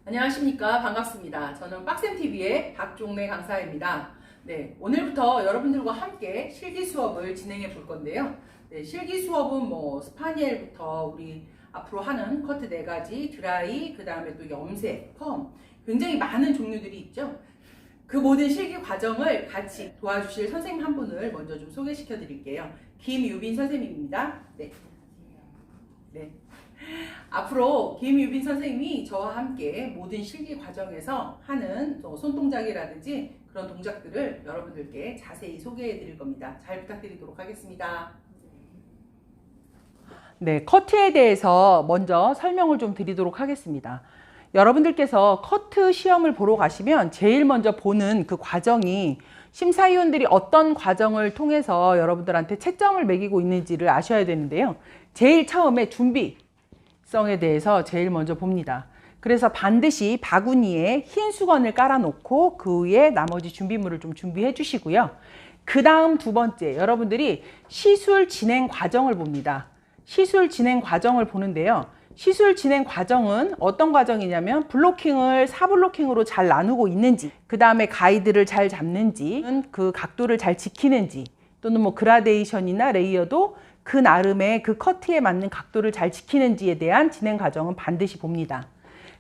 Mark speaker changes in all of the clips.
Speaker 1: 안녕하십니까. 반갑습니다. 저는 빡쌤TV의 박종래 강사입니다. 네, 오늘부터 여러분들과 함께 실기 수업을 진행해 볼 건데요. 네, 실기 수업은 스파니엘부터 우리 앞으로 하는 커트 4가지, 드라이, 그 다음에 또 염색, 펌, 굉장히 많은 종류들이 있죠. 그 모든 실기 과정을 같이 도와주실 선생님 한 분을 먼저 좀 소개시켜 드릴게요. 김유빈 선생님입니다. 네. 앞으로 김유빈 선생님이 저와 함께 모든 실기 과정에서 하는 손동작이라든지 그런 동작들을 여러분들께 자세히 소개해 드릴 겁니다. 잘 부탁드리도록 하겠습니다.
Speaker 2: 네, 커트에 대해서 먼저 설명을 좀 드리도록 하겠습니다. 여러분들께서 커트 시험을 보러 가시면 제일 먼저 보는 그 과정이 심사위원들이 어떤 과정을 통해서 여러분들한테 채점을 매기고 있는지를 아셔야 되는데요. 제일 처음에 준비성에 대해서 제일 먼저 봅니다. 그래서 반드시 바구니에 흰 수건을 깔아놓고 그 위에 나머지 준비물을 좀 준비해 주시고요. 그 다음 두 번째, 여러분들이 시술 진행 과정을 봅니다. 시술 진행 과정을 보는데요. 시술 진행 과정은 어떤 과정이냐면 블로킹을 4블로킹으로 잘 나누고 있는지, 그 다음에 가이드를 잘 잡는지, 그 각도를 잘 지키는지, 또는 그라데이션이나 레이어도 그 나름의 그 커트에 맞는 각도를 잘 지키는지에 대한 진행 과정은 반드시 봅니다.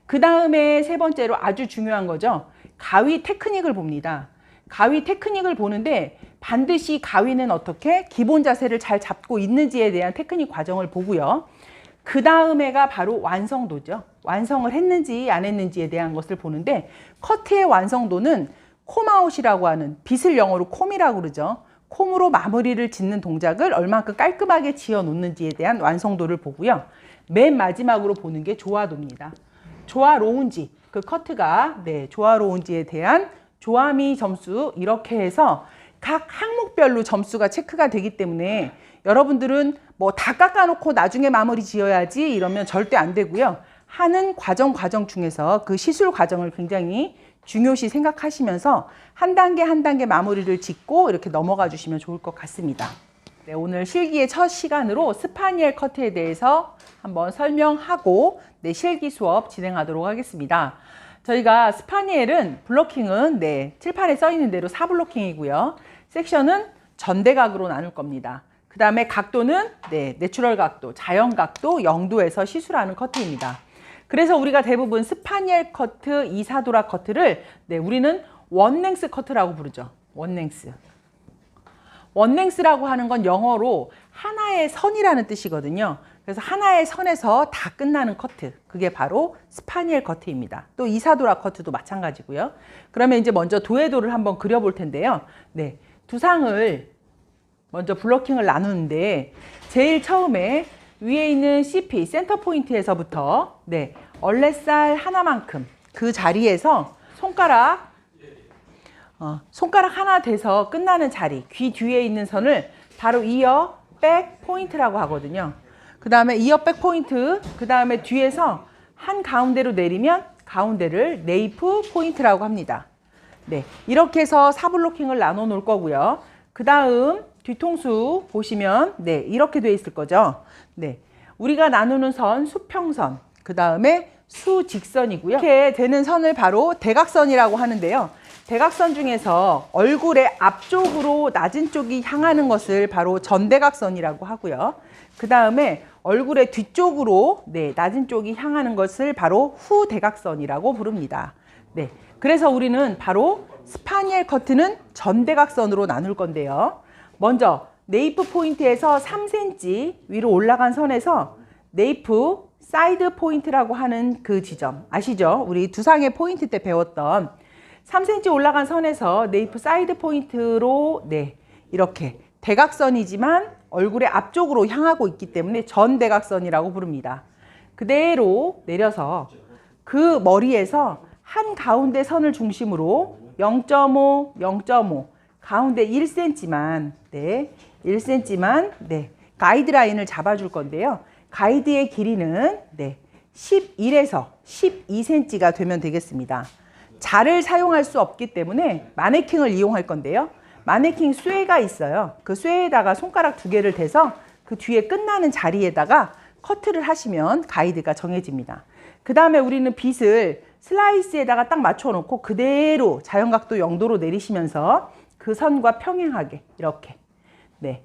Speaker 2: 그 다음에 세 번째로 아주 중요한 거죠. 가위 테크닉을 봅니다. 가위 테크닉을 보는데 반드시 가위는 어떻게 기본 자세를 잘 잡고 있는지에 대한 테크닉 과정을 보고요. 그 다음에가 바로 완성도죠. 완성을 했는지 안 했는지에 대한 것을 보는데, 커트의 완성도는 콤아웃이라고 하는, 빗을 영어로 콤이라고 그러죠. 콤으로 마무리를 짓는 동작을 얼만큼 깔끔하게 지어 놓는지에 대한 완성도를 보고요. 맨 마지막으로 보는 게 조화도입니다. 조화로운지, 그 커트가 조화로운지에 대한 조화미 점수, 이렇게 해서 각 항목별로 점수가 체크가 되기 때문에 여러분들은 다 깎아놓고 나중에 마무리 지어야지 이러면 절대 안 되고요. 하는 과정 중에서 그 시술 과정을 굉장히 중요시 생각하시면서 한 단계 한 단계 마무리를 짓고 이렇게 넘어가 주시면 좋을 것 같습니다. 네, 오늘 실기의 첫 시간으로 스파니엘 커트에 대해서 한번 설명하고 실기 수업 진행하도록 하겠습니다. 저희가 스파니엘은 블로킹은 칠판에 써 있는 대로 4블로킹이고요. 섹션은 전대각으로 나눌 겁니다. 그 다음에 각도는 내추럴 각도, 자연 각도 0도에서 시술하는 커트입니다. 그래서 우리가 대부분 스파니엘 커트, 이사도라 커트를 우리는 원랭스 커트라고 부르죠. 원랭스. 원랭스라고 하는 건 영어로 하나의 선이라는 뜻이거든요. 그래서 하나의 선에서 다 끝나는 커트, 그게 바로 스파니엘 커트입니다. 또 이사도라 커트도 마찬가지고요. 그러면 이제 먼저 도해도를 한번 그려볼 텐데요. 두상을 먼저 블로킹을 나누는데, 제일 처음에 위에 있는 CP, 센터 포인트에서부터 얼레살 하나만큼 그 자리에서 손가락 하나 돼서 끝나는 자리, 귀 뒤에 있는 선을 바로 이어 백 포인트라고 하거든요. 그 다음에 이어 백 포인트, 그 다음에 뒤에서 한 가운데로 내리면 가운데를 네이프 포인트라고 합니다. 이렇게 해서 4블로킹을 나눠 놓을 거고요. 그 다음 뒤통수 보시면 이렇게 돼 있을 거죠. 우리가 나누는 선 수평선, 그 다음에 수직선이고요. 이렇게 되는 선을 바로 대각선이라고 하는데요. 대각선 중에서 얼굴의 앞쪽으로 낮은 쪽이 향하는 것을 바로 전대각선이라고 하고요. 그 다음에 얼굴의 뒤쪽으로 낮은 쪽이 향하는 것을 바로 후대각선이라고 부릅니다. 그래서 우리는 바로 스파니엘 커트는 전대각선으로 나눌 건데요. 먼저 네이프 포인트에서 3cm 위로 올라간 선에서 네이프 사이드 포인트라고 하는 그 지점 아시죠? 우리 두상의 포인트 때 배웠던 3cm 올라간 선에서 네이프 사이드 포인트로 이렇게 대각선이지만 얼굴의 앞쪽으로 향하고 있기 때문에 전대각선이라고 부릅니다. 그대로 내려서 그 머리에서 한 가운데 선을 중심으로 0.5, 0.5 가운데 1cm만 1cm만 가이드라인을 잡아줄 건데요. 가이드의 길이는 11에서 12cm가 되면 되겠습니다. 자를 사용할 수 없기 때문에 마네킹을 이용할 건데요. 마네킹 쇠가 있어요. 그 쇠에다가 손가락 2개를 대서 그 뒤에 끝나는 자리에다가 커트를 하시면 가이드가 정해집니다. 그 다음에 우리는 빗을 슬라이스에다가 딱 맞춰 놓고 그대로 자연각도 0도로 내리시면서 그 선과 평행하게 이렇게 네,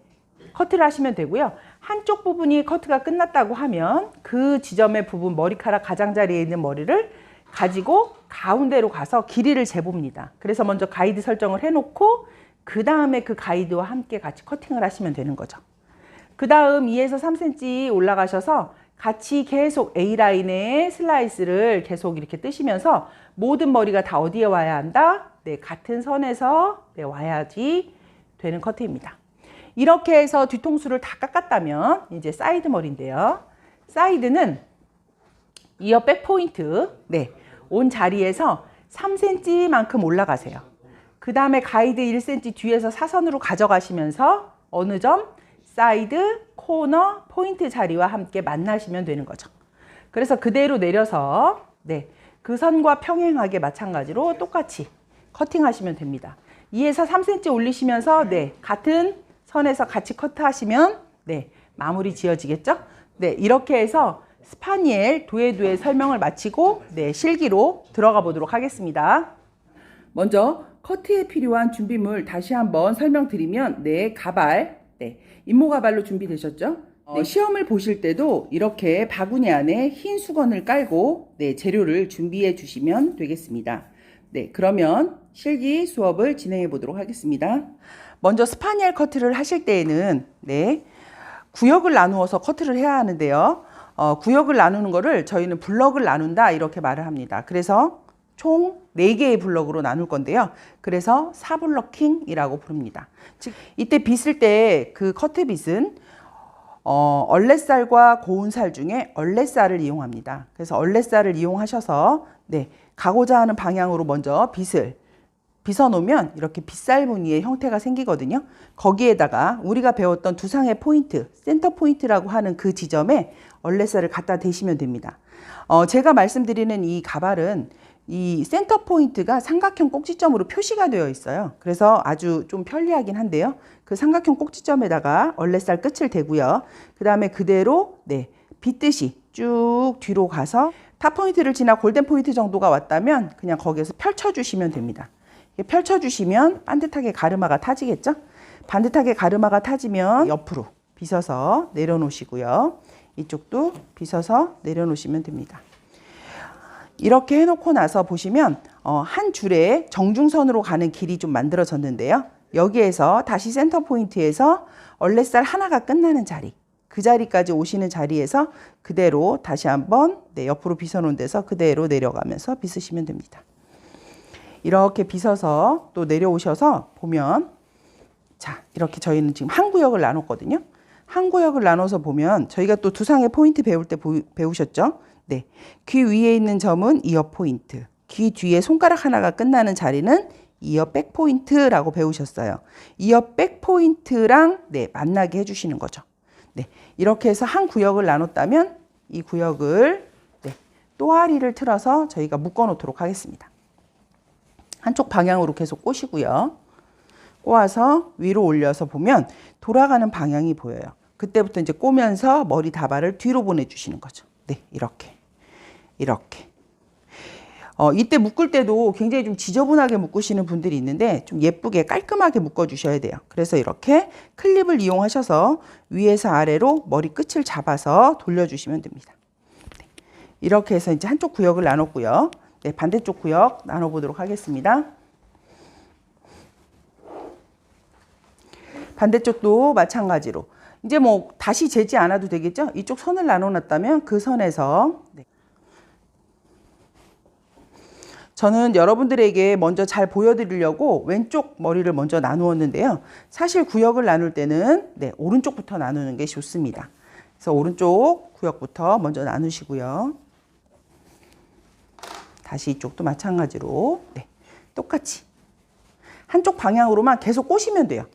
Speaker 2: 커트를 하시면 되고요. 한쪽 부분이 커트가 끝났다고 하면 그 지점의 부분 머리카락 가장자리에 있는 머리를 가지고 가운데로 가서 길이를 재봅니다. 그래서 먼저 가이드 설정을 해놓고 그 다음에 그 가이드와 함께 같이 커팅을 하시면 되는 거죠. 그 다음 2에서 3cm 올라가셔서 같이 계속 A라인에 슬라이스를 계속 이렇게 뜨시면서 모든 머리가 다 어디에 와야 한다? 네, 같은 선에서 네, 와야지 되는 커트입니다. 이렇게 해서 뒤통수를 다 깎았다면 이제 사이드 머리인데요. 사이드는 이어 백 포인트 네, 온 자리에서 3cm만큼 올라가세요. 그 다음에 가이드 1cm 뒤에서 사선으로 가져가시면서 어느 점? 사이드, 코너, 포인트 자리와 함께 만나시면 되는 거죠. 그래서 그대로 내려서 네, 그 선과 평행하게 마찬가지로 똑같이 커팅하시면 됩니다. 2에서 3cm 올리시면서 네, 같은 선에서 같이 커트하시면 네, 마무리 지어지겠죠? 네, 이렇게 해서 스파니엘 도에도의 설명을 마치고 네, 실기로 들어가 보도록 하겠습니다. 먼저 커트에 필요한 준비물 다시 한번 설명드리면 네, 가발, 네, 인모 가발로 준비되셨죠? 네, 시험을 보실 때도 이렇게 바구니 안에 흰 수건을 깔고 네, 재료를 준비해 주시면 되겠습니다. 네, 그러면 실기 수업을 진행해 보도록 하겠습니다. 먼저 스파니엘 커트를 하실 때에는 네, 구역을 나누어서 커트를 해야 하는데요. 구역을 나누는 거를 저희는 블럭을 나눈다 이렇게 말을 합니다. 그래서 총 4개의 블럭으로 나눌 건데요. 그래서 4블럭킹이라고 부릅니다. 즉 이때 빗을 때 그 커트 빗은 얼레쌀과 고운쌀 중에 얼레쌀을 이용합니다. 그래서 얼레쌀을 이용하셔서 네, 가고자 하는 방향으로 먼저 빗을 빗어 놓으면 이렇게 빗살 무늬의 형태가 생기거든요. 거기에다가 우리가 배웠던 두상의 포인트, 센터 포인트라고 하는 그 지점에 얼레쌀을 갖다 대시면 됩니다. 제가 말씀드리는 이 가발은 이 센터 포인트가 삼각형 꼭지점으로 표시가 되어 있어요. 그래서 아주 좀 편리하긴 한데요. 그 삼각형 꼭지점에다가 얼레쌀 끝을 대고요. 그 다음에 그대로 네, 빗듯이 쭉 뒤로 가서 탑 포인트를 지나 골든 포인트 정도가 왔다면 그냥 거기에서 펼쳐주시면 됩니다. 펼쳐주시면 반듯하게 가르마가 타지겠죠? 반듯하게 가르마가 타지면 옆으로 빗어서 내려놓으시고요. 이쪽도 빗어서 내려놓으시면 됩니다. 이렇게 해놓고 나서 보시면 한 줄에 정중선으로 가는 길이 좀 만들어졌는데요. 여기에서 다시 센터 포인트에서 얼레쌀 하나가 끝나는 자리, 그 자리까지 오시는 자리에서 그대로 다시 한번 네, 옆으로 빗어놓은 데서 그대로 내려가면서 빗으시면 됩니다. 이렇게 빗어서 또 내려오셔서 보면 자, 이렇게 저희는 지금 한 구역을 나눴거든요. 한 구역을 나눠서 보면 저희가 또 두상의 포인트 배울 때 배우셨죠? 네, 귀 위에 있는 점은 이어 포인트, 귀 뒤에 손가락 하나가 끝나는 자리는 이어 백 포인트라고 배우셨어요. 이어 백 포인트랑 네, 만나게 해주시는 거죠. 네, 이렇게 해서 한 구역을 나눴다면 이 구역을 네, 또아리를 틀어서 저희가 묶어 놓도록 하겠습니다. 한쪽 방향으로 계속 꼬시고요. 꼬아서 위로 올려서 보면 돌아가는 방향이 보여요. 그때부터 이제 꼬면서 머리 다발을 뒤로 보내주시는 거죠. 네, 이렇게. 이렇게. 이때 묶을 때도 굉장히 좀 지저분하게 묶으시는 분들이 있는데 좀 예쁘게 깔끔하게 묶어주셔야 돼요. 그래서 이렇게 클립을 이용하셔서 위에서 아래로 머리 끝을 잡아서 돌려주시면 됩니다. 네, 이렇게 해서 이제 한쪽 구역을 나눴고요. 네, 반대쪽 구역 나눠보도록 하겠습니다. 반대쪽도 마찬가지로 이제 뭐 다시 재지 않아도 되겠죠? 이쪽 선을 나눠놨다면 그 선에서 네. 저는 여러분들에게 먼저 잘 보여드리려고 왼쪽 머리를 먼저 나누었는데요. 사실 구역을 나눌 때는 네, 오른쪽부터 나누는 게 좋습니다. 그래서 오른쪽 구역부터 먼저 나누시고요. 다시 이쪽도 마찬가지로 네, 똑같이 한쪽 방향으로만 계속 꼬시면 돼요.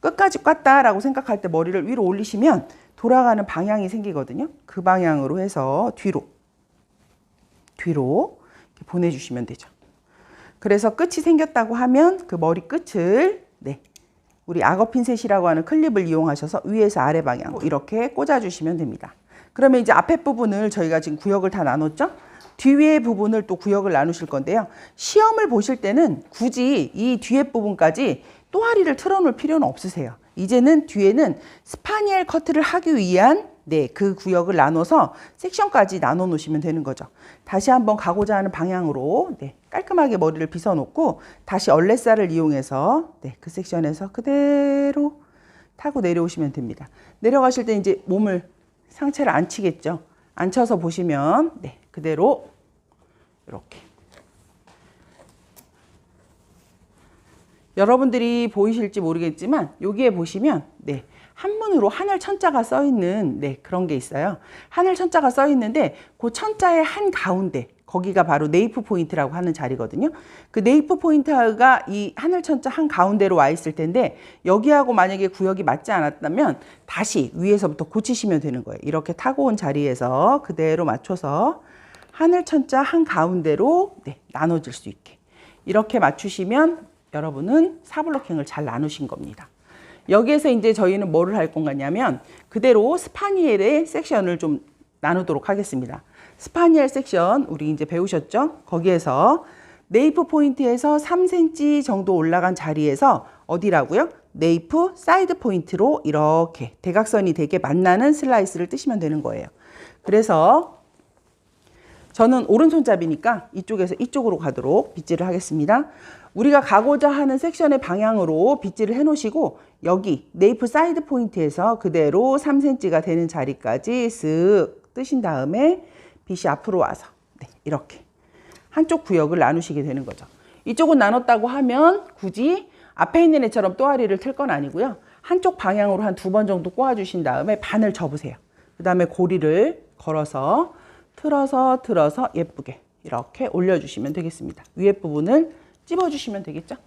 Speaker 2: 끝까지 깠다라고 생각할 때 머리를 위로 올리시면 돌아가는 방향이 생기거든요. 그 방향으로 해서 뒤로 이렇게 보내주시면 되죠. 그래서 끝이 생겼다고 하면 그 머리 끝을 네, 우리 악어 핀셋이라고 하는 클립을 이용하셔서 위에서 아래 방향 이렇게 꽂아주시면 됩니다. 그러면 이제 앞에 부분을 저희가 지금 구역을 다 나눴죠? 뒤에 부분을 또 구역을 나누실 건데요. 시험을 보실 때는 굳이 이 뒤에 부분까지 또아리를 틀어놓을 필요는 없으세요. 이제는 뒤에는 스파니엘 커트를 하기 위한 그 구역을 나눠서 섹션까지 나눠 놓으시면 되는 거죠. 다시 한번 가고자 하는 방향으로 깔끔하게 머리를 빗어 놓고 다시 얼레살을 이용해서 그 섹션에서 그대로 타고 내려오시면 됩니다. 내려가실 때 이제 몸을 상체를 안 치겠죠. 앉혀서 보시면 그대로 이렇게. 여러분들이 보이실지 모르겠지만 여기에 보시면 한문으로 하늘 천자가 써 있는 그런 게 있어요. 하늘 천자가 써 있는데 그 천자의 한 가운데 거기가 바로 네이프 포인트라고 하는 자리거든요. 그 네이프 포인트가 이 하늘 천자 한 가운데로 와 있을 텐데 여기하고 만약에 구역이 맞지 않았다면 다시 위에서부터 고치시면 되는 거예요. 이렇게 타고 온 자리에서 그대로 맞춰서 하늘 천자 한 가운데로 나눠질 수 있게 이렇게 맞추시면 여러분은 사블로킹을 잘 나누신 겁니다. 여기에서 이제 저희는 뭐를 할 건가냐면 그대로 스파니엘의 섹션을 좀 나누도록 하겠습니다. 스파니엘 섹션 우리 이제 배우셨죠? 거기에서 네이프 포인트에서 3cm 정도 올라간 자리에서 어디라고요? 네이프 사이드 포인트로 이렇게 대각선이 되게 만나는 슬라이스를 뜨시면 되는 거예요. 그래서 저는 오른손잡이니까 이쪽에서 이쪽으로 가도록 빗질을 하겠습니다. 우리가 가고자 하는 섹션의 방향으로 빗질을 해 놓으시고 여기 네이프 사이드 포인트에서 그대로 3cm가 되는 자리까지 쓱 뜨신 다음에 빗이 앞으로 와서 이렇게 한쪽 구역을 나누시게 되는 거죠. 이쪽은 나눴다고 하면 굳이 앞에 있는 애처럼 또아리를 틀 건 아니고요. 한쪽 방향으로 한 2번 정도 꼬아주신 다음에 반을 접으세요. 그 다음에 고리를 걸어서 틀어서 예쁘게 이렇게 올려주시면 되겠습니다. 위에 부분을 찝어주시면 되겠죠.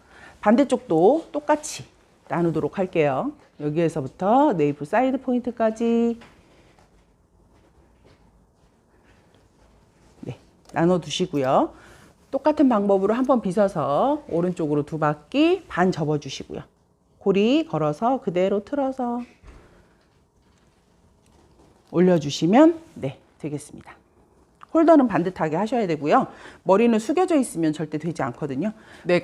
Speaker 2: 반대쪽도 똑같이 나누도록 할게요. 여기에서부터 네이프 사이드 포인트까지 나눠두시고요. 똑같은 방법으로 한번 빗어서 오른쪽으로 2바퀴 반 접어주시고요. 고리 걸어서 그대로 틀어서 올려주시면 되겠습니다. 홀더는 반듯하게 하셔야 되고요. 머리는 숙여져 있으면 절대 되지 않거든요.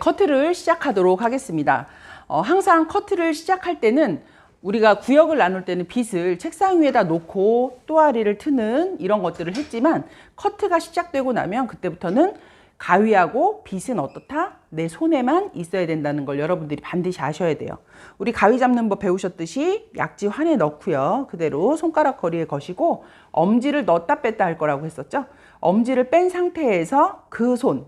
Speaker 2: 커트를 시작하도록 하겠습니다. 항상 커트를 시작할 때는 우리가 구역을 나눌 때는 빗을 책상 위에다 놓고 또아리를 트는 이런 것들을 했지만 커트가 시작되고 나면 그때부터는 가위하고 빗은 어떻다? 내 손에만 있어야 된다는 걸 여러분들이 반드시 아셔야 돼요. 우리 가위 잡는 법 배우셨듯이 약지 환에 넣고요. 그대로 손가락 거리에 거시고 엄지를 넣었다 뺐다 할 거라고 했었죠. 엄지를 뺀 상태에서 그 손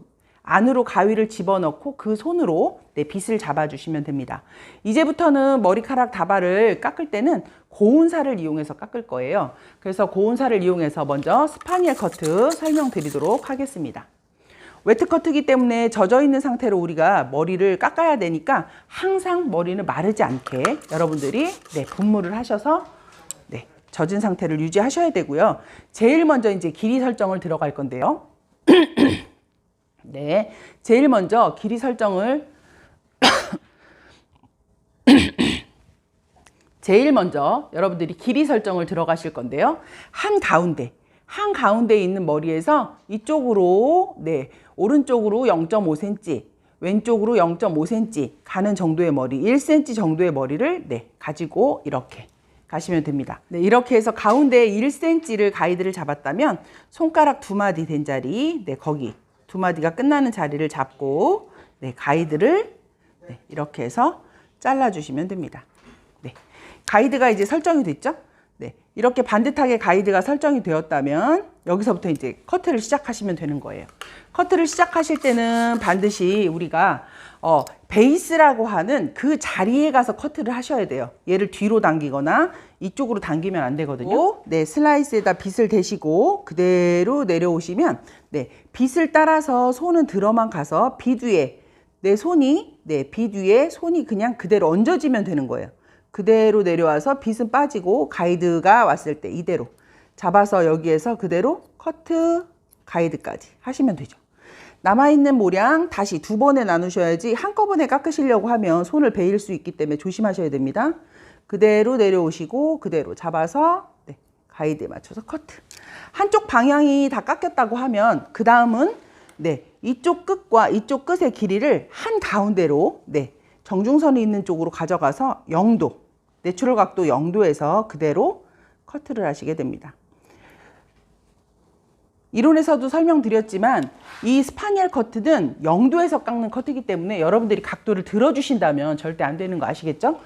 Speaker 2: 안으로 가위를 집어넣고 그 손으로 빗을 잡아주시면 됩니다. 이제부터는 머리카락 다발을 깎을 때는 고운살을 이용해서 깎을 거예요. 그래서 고운살을 이용해서 먼저 스파니엘 커트 설명드리도록 하겠습니다. 웨트 커트이기 때문에 젖어 있는 상태로 우리가 머리를 깎아야 되니까 항상 머리는 마르지 않게 여러분들이 분무를 하셔서 젖은 상태를 유지하셔야 되고요. 제일 먼저 이제 길이 설정을 들어갈 건데요. 제일 먼저 길이 설정을 여러분들이 길이 설정을 들어가실 건데요. 한가운데 있는 머리에서 이쪽으로 오른쪽으로 0.5cm 왼쪽으로 0.5cm 가는 정도의 머리 1cm 정도의 머리를 가지고 이렇게 가시면 됩니다. 이렇게 해서 가운데 1cm를 가이드를 잡았다면 손가락 2마디 된 자리 거기 2마디가 끝나는 자리를 잡고 가이드를 이렇게 해서 잘라주시면 됩니다. 가이드가 이제 설정이 됐죠? 이렇게 반듯하게 가이드가 설정이 되었다면 여기서부터 이제 커트를 시작하시면 되는 거예요. 커트를 시작하실 때는 반드시 우리가 베이스라고 하는 그 자리에 가서 커트를 하셔야 돼요. 얘를 뒤로 당기거나 이쪽으로 당기면 안 되거든요. 슬라이스에다 빗을 대시고 그대로 내려오시면 빗을 따라서 손은 들어만 가서 빗 위에 빗 위에 손이 그냥 그대로 얹어지면 되는 거예요. 그대로 내려와서 빗은 빠지고 가이드가 왔을 때 이대로 잡아서 여기에서 그대로 커트 가이드까지 하시면 되죠. 남아있는 모량 다시 2번에 나누셔야지 한꺼번에 깎으시려고 하면 손을 베일 수 있기 때문에 조심하셔야 됩니다. 그대로 내려오시고 그대로 잡아서 가이드에 맞춰서 커트. 한쪽 방향이 다 깎였다고 하면 그 다음은 네, 이쪽 끝과 이쪽 끝의 길이를 한 가운데로 네, 정중선이 있는 쪽으로 가져가서 0도, 내추럴 각도 0도에서 그대로 커트를 하시게 됩니다. 이론에서도 설명드렸지만 이 스파니엘 커트는 0도에서 깎는 커트이기 때문에 여러분들이 각도를 들어주신다면 절대 안 되는 거 아시겠죠?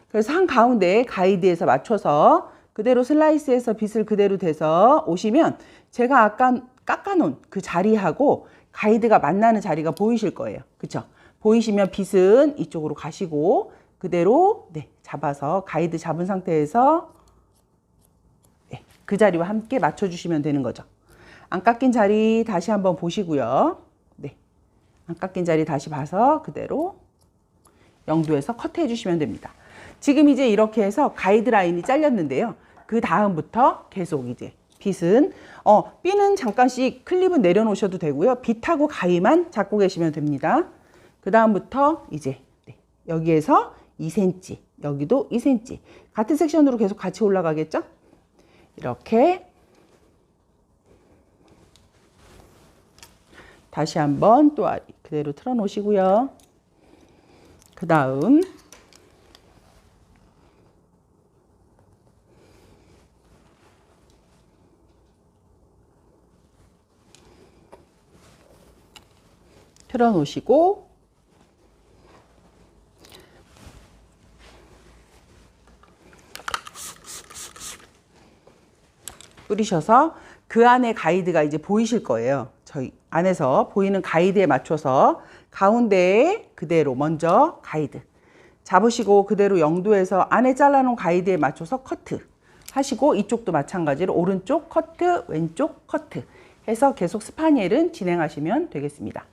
Speaker 2: 그래서 한 가운데 가이드에서 맞춰서 그대로 슬라이스해서 빗을 그대로 대서 오시면 제가 아까 깎아놓은 그 자리하고 가이드가 만나는 자리가 보이실 거예요. 그쵸? 보이시면 빗은 이쪽으로 가시고 그대로 네, 잡아서 가이드 잡은 상태에서 네, 그 자리와 함께 맞춰주시면 되는 거죠. 안 깎인 자리 다시 한번 보시고요. 네, 안 깎인 자리 다시 봐서 그대로 0도에서 커트해 주시면 됩니다. 지금 이제 이렇게 해서 가이드라인이 잘렸는데요. 그 다음부터 계속 이제 빗은 핀은 잠깐씩 클립은 내려놓으셔도 되고요. 빗하고 가위만 잡고 계시면 됩니다. 그 다음부터 이제 네, 여기에서 2cm, 여기도 2cm 같은 섹션으로 계속 같이 올라가겠죠? 이렇게 다시 한번 또 그대로 틀어 놓으시고요. 그 다음 틀어 놓으시고 뿌리셔서 그 안에 가이드가 이제 보이실 거예요. 저희 안에서 보이는 가이드에 맞춰서 가운데에 그대로 먼저 가이드 잡으시고 그대로 0도에서 안에 잘라놓은 가이드에 맞춰서 커트 하시고 이쪽도 마찬가지로 오른쪽 커트, 왼쪽 커트 해서 계속 스파니엘은 진행하시면 되겠습니다.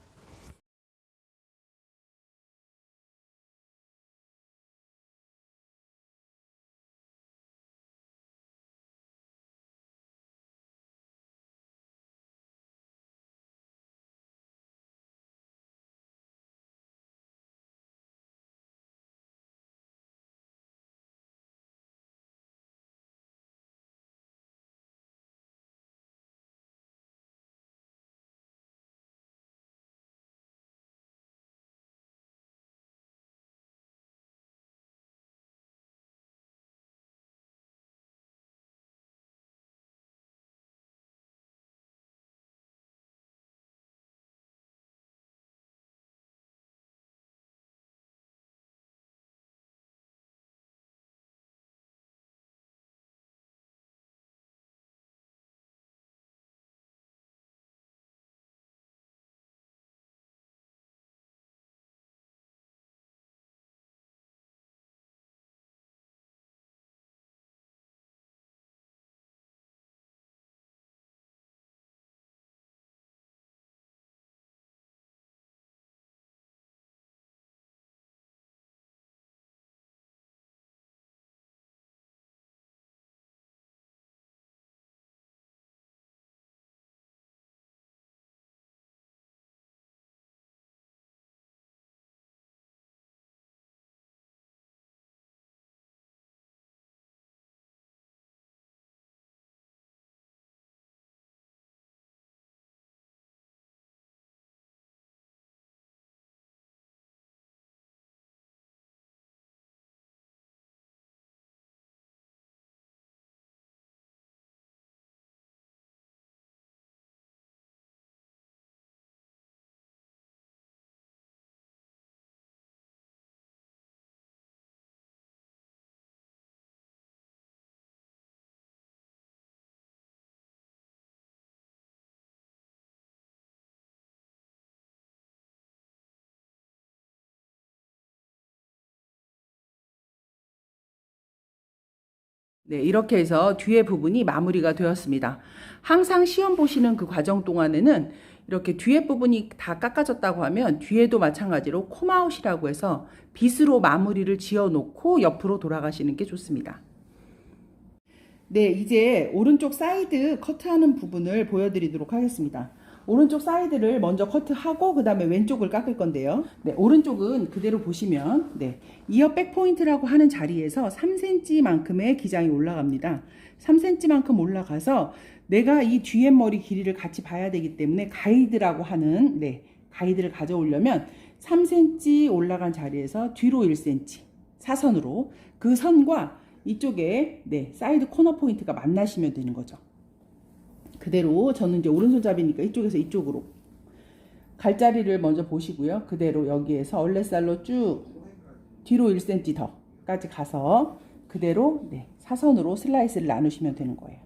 Speaker 2: 네, 이렇게 해서 뒤에 부분이 마무리가 되었습니다. 항상 시험 보시는 그 과정 동안에는 이렇게 뒤에 부분이 다 깎아졌다고 하면 뒤에도 마찬가지로 콤아웃이라고 해서 빗으로 마무리를 지어 놓고 옆으로 돌아가시는 게 좋습니다. 네, 이제 오른쪽 사이드 커트하는 부분을 보여드리도록 하겠습니다. 오른쪽 사이드를 먼저 커트하고 그 다음에 왼쪽을 깎을 건데요. 네, 오른쪽은 그대로 보시면 네, 이어 백 포인트라고 하는 자리에서 3cm만큼의 기장이 올라갑니다. 3cm만큼 올라가서 내가 이 뒤에 머리 길이를 같이 봐야 되기 때문에 가이드라고 하는 네, 가이드를 가져오려면 3cm 올라간 자리에서 뒤로 1cm 사선으로 그 선과 이쪽에 네, 사이드 코너 포인트가 만나시면 되는 거죠. 그대로 저는 이제 오른손잡이니까 이쪽에서 이쪽으로 갈자리를 먼저 보시고요. 그대로 여기에서 얼레살로 쭉 뒤로 1cm 더까지 가서 그대로 네, 사선으로 슬라이스를 나누시면 되는 거예요.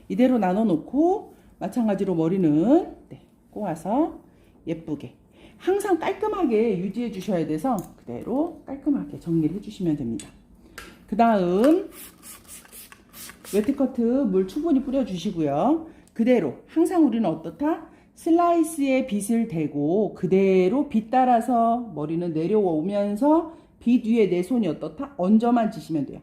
Speaker 2: 이대로 나눠 놓고 마찬가지로 머리는 네, 꼬아서 예쁘게 항상 깔끔하게 유지해 주셔야 돼서 그대로 깔끔하게 정리를 해 주시면 됩니다. 그 다음 웨트커트 물 충분히 뿌려 주시고요. 그대로 항상 우리는 어떻다? 슬라이스에 빗을 대고 그대로 빗 따라서 머리는 내려오면서 빗 위에 내 손이 어떻다? 얹어만 지시면 돼요.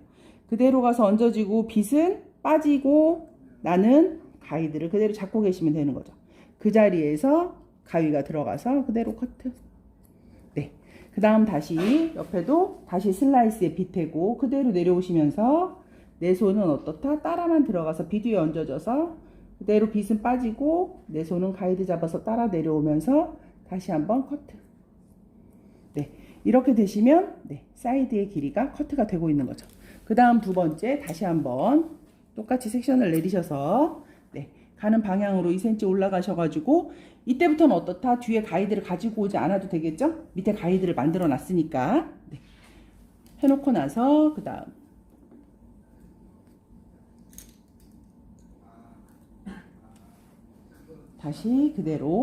Speaker 2: 그대로 가서 얹어지고 빗은 빠지고 나는 가이드를 그대로 잡고 계시면 되는 거죠. 그 자리에서 가위가 들어가서 그대로 커트. 네. 그 다음 다시 옆에도 다시 슬라이스에 빗대고 그대로 내려오시면서 내 손은 어떻다? 따라만 들어가서 빗 위에 얹어져서 그대로 빗은 빠지고 내 손은 가이드 잡아서 따라 내려오면서 다시 한번 커트. 네. 이렇게 되시면 네, 사이드의 길이가 커트가 되고 있는 거죠. 그 다음 두 번째 다시 한번 똑같이 섹션을 내리셔서 네, 가는 방향으로 2cm 올라가셔가지고 이때부터는 어떻다? 뒤에 가이드를 가지고 오지 않아도 되겠죠? 밑에 가이드를 만들어 놨으니까 네. 해놓고 나서 그 다음 다시 그대로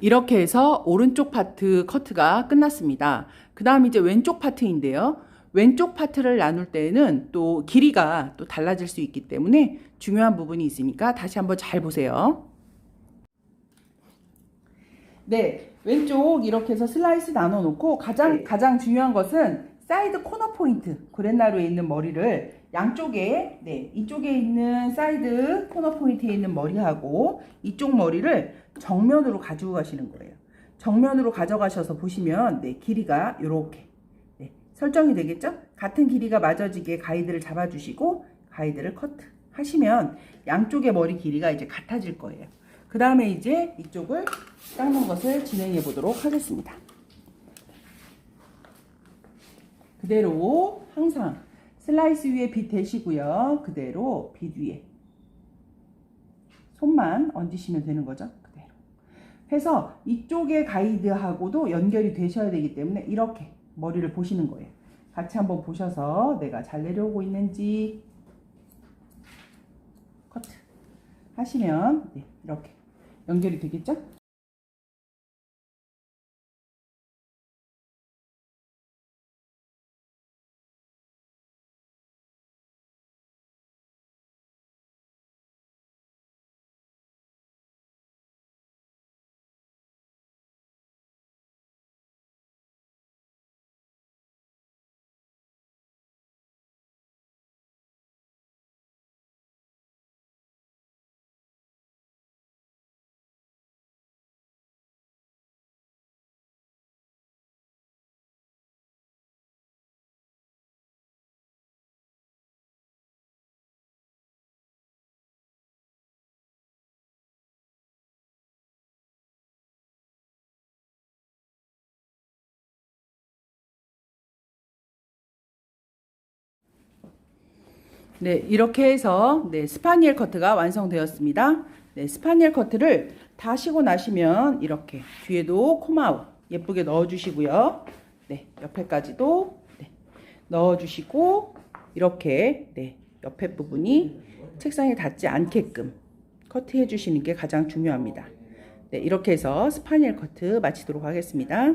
Speaker 2: 이렇게 해서 오른쪽 파트 커트가 끝났습니다. 그 다음 이제 왼쪽 파트인데요. 왼쪽 파트를 나눌 때는 또 길이가 또 달라질 수 있기 때문에 중요한 부분이 있으니까 다시 한번 잘 보세요. 네, 왼쪽 이렇게 해서 슬라이스 나눠 놓고 가장 중요한 것은 사이드 코너 포인트, 구렛나루에 있는 머리를 양쪽에 이쪽에 있는 사이드 코너 포인트에 있는 머리하고 이쪽 머리를 정면으로 가지고 가시는 거예요. 정면으로 가져가셔서 보시면 길이가 이렇게 설정이 되겠죠? 같은 길이가 맞아지게 가이드를 잡아주시고 가이드를 커트 하시면 양쪽의 머리 길이가 이제 같아질 거예요. 그 다음에 이제 이쪽을 깎는 것을 진행해 보도록 하겠습니다. 그대로 항상 슬라이스 위에 빗 대시고요. 그대로 빗 위에 손만 얹으시면 되는 거죠. 그대로 해서 이쪽의 가이드하고도 연결이 되셔야 되기 때문에 이렇게 머리를 보시는 거예요. 같이 한번 보셔서 내가 잘 내려오고 있는지 커트 하시면 이렇게 연결이 되겠죠? 네, 이렇게 해서 네, 스파니엘 커트가 완성되었습니다. 네, 스파니엘 커트를 다 시고 나시면 이렇게 뒤에도 코마우 예쁘게 넣어주시고요. 네, 옆에까지도 네, 넣어주시고 이렇게 네, 옆에 부분이 책상에 닿지 않게끔 커트해 주시는 게 가장 중요합니다. 네, 이렇게 해서 스파니엘 커트 마치도록 하겠습니다.